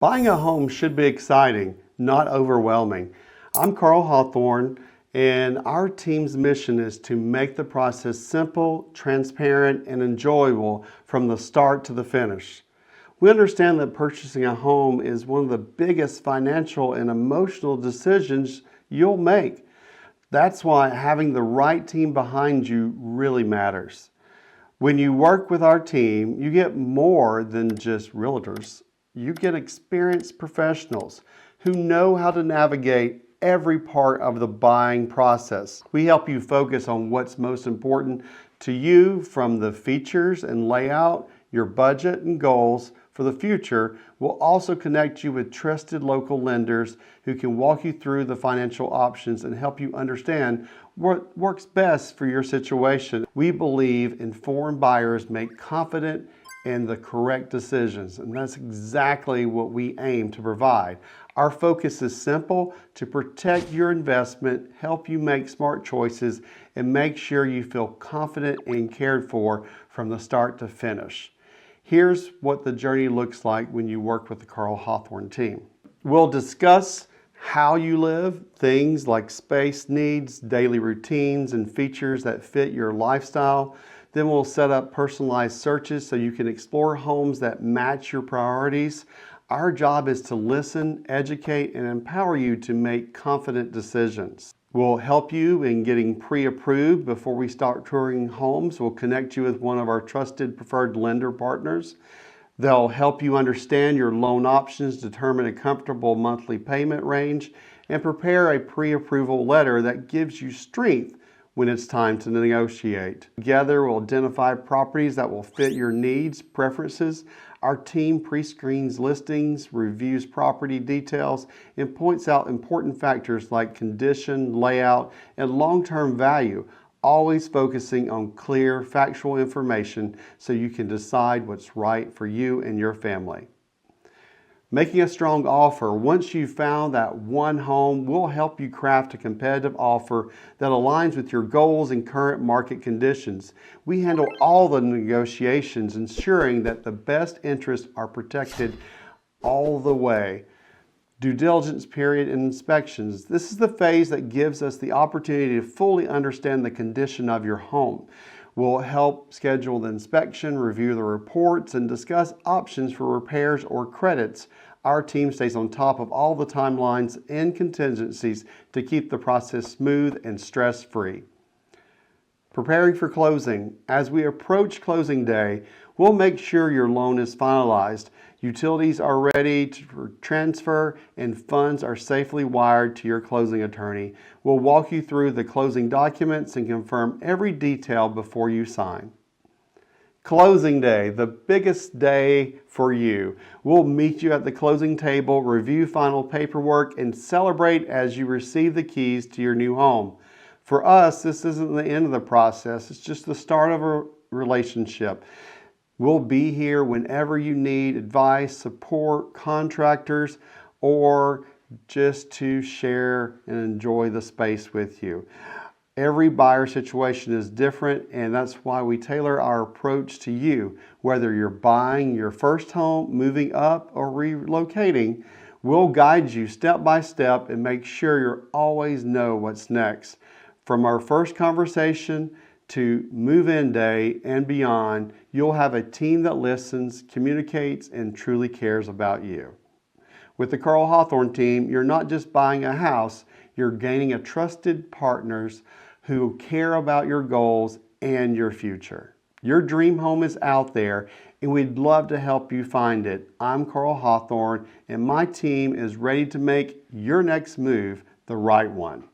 Buying a home should be exciting, not overwhelming. I'm Carl Hawthorne, and our team's mission is to make the process simple, transparent, and enjoyable from the start to the finish. We understand that purchasing a home is one of the biggest financial and emotional decisions you'll make. That's why having the right team behind you really matters. When you work with our team, you get more than just realtors. You get experienced professionals who know how to navigate every part of the buying process. We help you focus on what's most important to you, from the features and layout, your budget and goals for the future. We'll also connect you with trusted local lenders who can walk you through the financial options and help you understand what works best for your situation. We believe informed buyers make confident and the correct decisions, and that's exactly what we aim to provide. Our focus is simple: to protect your investment, help you make smart choices, and make sure you feel confident and cared for from the start to finish. Here's what the journey looks like when you work with the Carl Hawthorne team. We'll discuss how you live, things like space needs, daily routines, and features that fit your lifestyle. Then we'll set up personalized searches so you can explore homes that match your priorities. Our job is to listen, educate, and empower you to make confident decisions. We'll help you in getting pre-approved before we start touring homes. We'll connect you with one of our trusted preferred lender partners. They'll help you understand your loan options, determine a comfortable monthly payment range, and prepare a pre-approval letter that gives you strength when it's time to negotiate. Together, we'll identify properties that will fit your needs, preferences. Our team pre-screens listings, reviews property details, and points out important factors like condition, layout, and long-term value, always focusing on clear, factual information so you can decide what's right for you and your family. Making a strong offer. Once you've found that one home, we'll help you craft a competitive offer that aligns with your goals and current market conditions. We handle all the negotiations, ensuring that the best interests are protected all the way. Due diligence period and inspections. This is the phase that gives us the opportunity to fully understand the condition of your home. We'll help schedule the inspection, review the reports, and discuss options for repairs or credits. Our team stays on top of all the timelines and contingencies to keep the process smooth and stress-free. Preparing for closing. As we approach closing day, we'll make sure your loan is finalized, utilities are ready to transfer, and funds are safely wired to your closing attorney. We'll walk you through the closing documents and confirm every detail before you sign. Closing day, the biggest day for you. We'll meet you at the closing table, review final paperwork, and celebrate as you receive the keys to your new home. For us, this isn't the end of the process. It's just the start of a relationship. We'll be here whenever you need advice, support, contractors, or just to share and enjoy the space with you. Every buyer situation is different, and that's why we tailor our approach to you. Whether you're buying your first home, moving up, or relocating, we'll guide you step by step and make sure you always know what's next. From our first conversation to move-in day and beyond, you'll have a team that listens, communicates, and truly cares about you. With the Carl Hawthorne team, you're not just buying a house, you're gaining a trusted partners who care about your goals and your future. Your dream home is out there, and we'd love to help you find it. I'm Carl Hawthorne, and my team is ready to make your next move the right one.